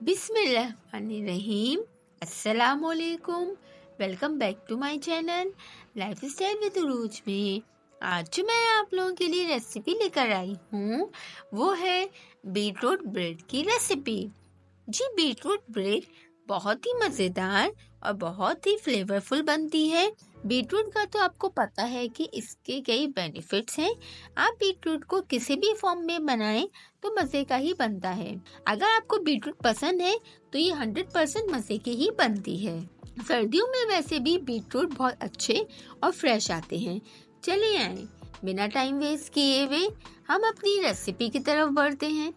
बिस्मिल्लाहिर्रहमानिर्रहीम। अस्सलामुअलैकुम। Welcome back to my channel lifestyle with Urooj में। आज जो मैं आप लोगों के लिए रेसिपी लेकर आई हूँ वो है बीटरूट ब्रेड की रेसिपी। जी, बीटरूट ब्रेड बहुत ही मज़ेदार और बहुत ही फ्लेवरफुल बनती है। बीटरूट का तो आपको पता है कि इसके कई बेनिफिट्स हैं। आप बीटरूट को किसी भी फॉर्म में बनाएं तो मज़े का ही बनता है। अगर आपको बीटरूट पसंद है तो ये 100% मज़े की ही बनती है। सर्दियों में वैसे भी बीटरूट बहुत अच्छे और फ्रेश आते हैं। चलिए आए, बिना टाइम वेस्ट किए हुए हम अपनी रेसिपी की तरफ बढ़ते हैं।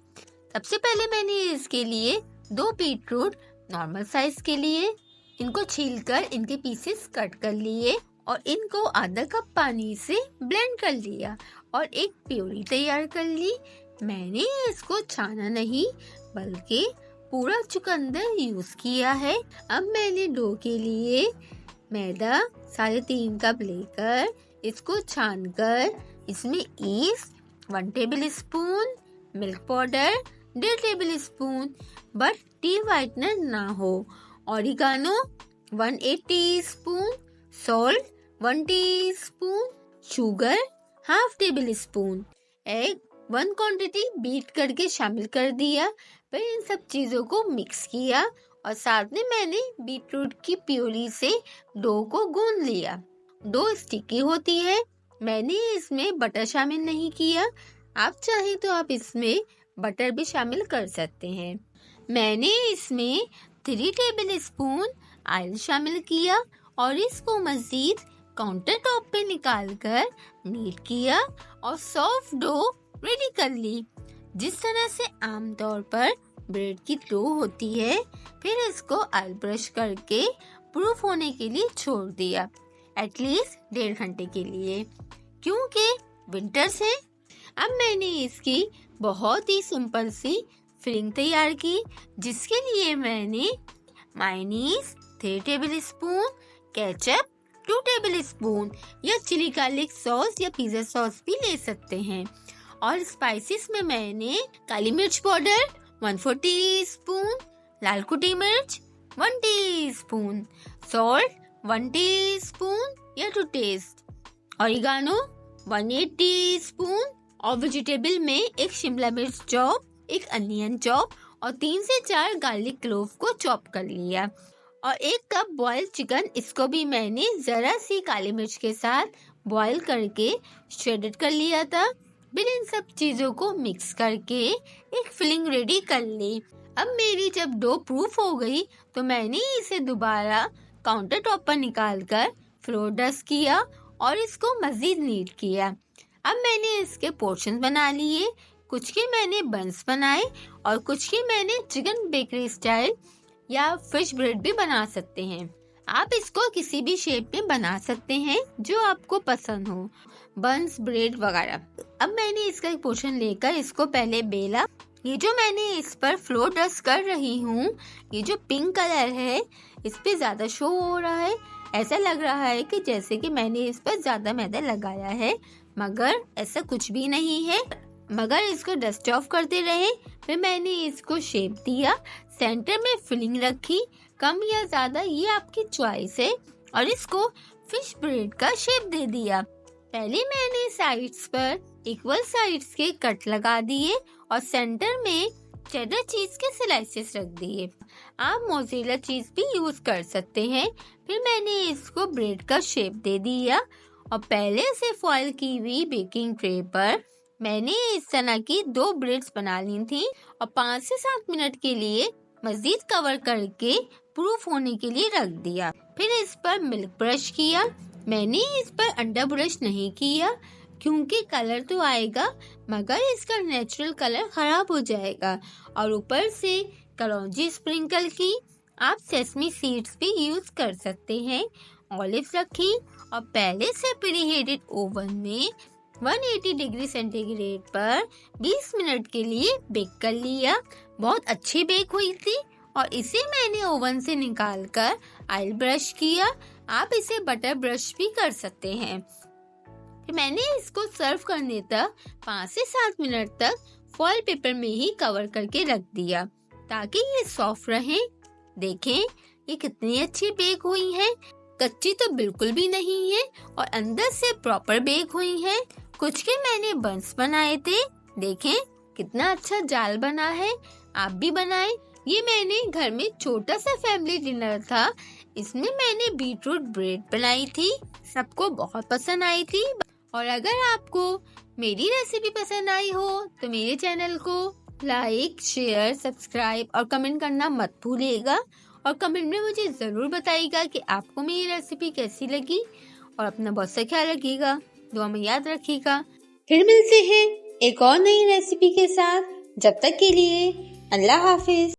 सबसे पहले मैंने इसके लिए 2 बीटरूट नॉर्मल साइज के लिए इनको छीलकर इनके पीसेस कट कर लिए और इनको आधा कप पानी से ब्लेंड कर लिया और एक प्यूरी तैयार कर ली। मैंने इसको छाना नहीं बल्कि पूरा चुकंदर यूज किया है। अब मैंने डो के लिए मैदा 3.5 कप लेकर इसको छानकर इसमें yeast 1 tablespoon, milk powder 1.5 tablespoon, but tea whitener ना हो, oregano 1/8 teaspoon, salt 1 teaspoon, sugar 1/2 tablespoon, egg 1 quantity beat करके शामिल कर दिया। फिर इन सब चीज़ों को मिक्स किया और साथ में मैंने बीटरूट की प्यूरी से डो को गूंद लिया। डो स्टिकी होती है। मैंने इसमें बटर शामिल नहीं किया। आप चाहें तो आप इसमें बटर भी शामिल कर सकते हैं। मैंने इसमें 3 टेबल स्पून ऑयल शामिल किया और इसको मज़ीद काउंटर टॉप पे निकालकर नीट किया और सॉफ्ट डो रेडी कर ली, जिस तरह से आमतौर पर ब्रेड की डो होती है। फिर इसको ऑयल ब्रश करके प्रूफ होने के लिए छोड़ दिया, एटलीस्ट 1.5 घंटे के लिए, क्योंकि विंटर्स है। अब मैंने इसकी बहुत ही सिंपल सी फिलिंग तैयार की, जिसके लिए मैंने mayonnaise 3 table spoon, ketchup 2 table spoon या चिली गार्लिक सॉस या पिज्जा सॉस भी ले सकते हैं। और स्पाइसेस में मैंने काली मिर्च पाउडर 1/4 टीस्पून, लाल कुटी मिर्च 1 टीस्पून, सॉल्ट 1 टीस्पून या टू टेस्ट, ऑरिगानो 1/8 टीस्पून और वेजिटेबल में एक शिमला मिर्च चॉप, एक अनियन चॉप और 3 से 4 गार्लिक क्लोव को चॉप कर लिया और 1 कप बॉइल्ड चिकन, इसको भी मैंने जरा सी काली मिर्च के साथ बॉईल करके श्रेडेड कर लिया था। फिर इन सब चीजों को मिक्स करके एक फिलिंग रेडी कर ली। अब मेरी जब डो प्रूफ हो गई तो मैंने इसे दोबारा काउंटर टॉप पर निकालकर फ्लोर डस्ट किया और इसको मजीद नीट किया। अब मैंने इसके पोर्शन बना लिए। कुछ के मैंने बंस बनाए और कुछ के मैंने चिकन बेकरी स्टाइल या फिश ब्रेड भी बना सकते हैं। आप इसको किसी भी शेप में बना सकते हैं जो आपको पसंद हो, बंस, ब्रेड वगैरह। अब मैंने इसका एक पोर्शन लेकर इसको पहले बेला। ये जो मैंने इस पर फ्लोर डस्ट कर रही हूँ, ये जो पिंक कलर है इस पे ज्यादा शो हो रहा है। ऐसा लग रहा है कि जैसे कि मैंने इस पर ज्यादा मैदा लगाया है, मगर ऐसा कुछ भी नहीं है। मगर इसको डस्ट ऑफ करते रहे। फिर मैंने इसको शेप दिया, सेंटर में फिलिंग रखी, कम या ज्यादा ये आपकी चॉइस है, और इसको फिश ब्रेड का शेप दे दिया। पहले मैंने साइड्स पर इक्वल साइड्स के कट लगा दिए और सेंटर में चेडर चीज के स्लाइसेस रख दिए। आप मोज़रेला चीज भी यूज कर सकते हैं। फिर मैंने इसको ब्रेड का शेप दे दिया और पहले से फॉइल की हुई बेकिंग ट्रे पर मैंने इस तरह की 2 ब्रेड्स बना ली थी और 5 से 7 मिनट के लिए मजीद कवर करके प्रूफ होने के लिए रख दिया। फिर इस पर मिल्क ब्रश किया। मैंने इस पर अंडा ब्रश नहीं किया क्योंकि कलर तो आएगा मगर इसका नेचुरल कलर खराब हो जाएगा। और ऊपर से कलौंजी स्प्रिंकल की। आप सेसमी सीड्स भी यूज कर सकते हैं। ऑलिव्स रखी और पहले से प्रीहीटेड ओवन में 180 डिग्री सेंटीग्रेड पर 20 मिनट के लिए बेक कर लिया। बहुत अच्छी बेक हुई थी और इसे मैंने ओवन से निकालकर ऑयल ब्रश किया। आप इसे बटर ब्रश भी कर सकते हैं। फिर मैंने इसको सर्व करने तक 5 से 7 मिनट तक फॉइल पेपर में ही कवर करके रख दिया। ताकि ये सॉफ्ट रहे। देखें ये कितनी अच्छी बेक हुई हैं। कच्ची तो बिल्कुल भी नहीं है और अंदर से प्रॉपर बेक हुई हैं। कुछ के मैंने बंस बनाए थे। देखें कितना अच्छा जाल बना है, आप भी बनाएं। ये मैंने घर में छोटा सा फैमिली डिनर था। इसमें मैंने बीटरूट ब्रेड बनाई थी, सबको बहुत पसंद आई थी। और अगर आपको मेरी रेसिपी पसंद आई हो तो मेरे चैनल को लाइक, शेयर, सब्सक्राइब और कमेंट करना मत भूलिएगा। और कमेंट में मुझे ज़रूर बताइएगा कि आपको मेरी रेसिपी कैसी लगी। और अपना बहुत सा ख्याल रखिएगा, दुआ में याद रखिएगा। फिर मिलते हैं एक और नई रेसिपी के साथ। जब तक के लिए अल्लाह हाफिज।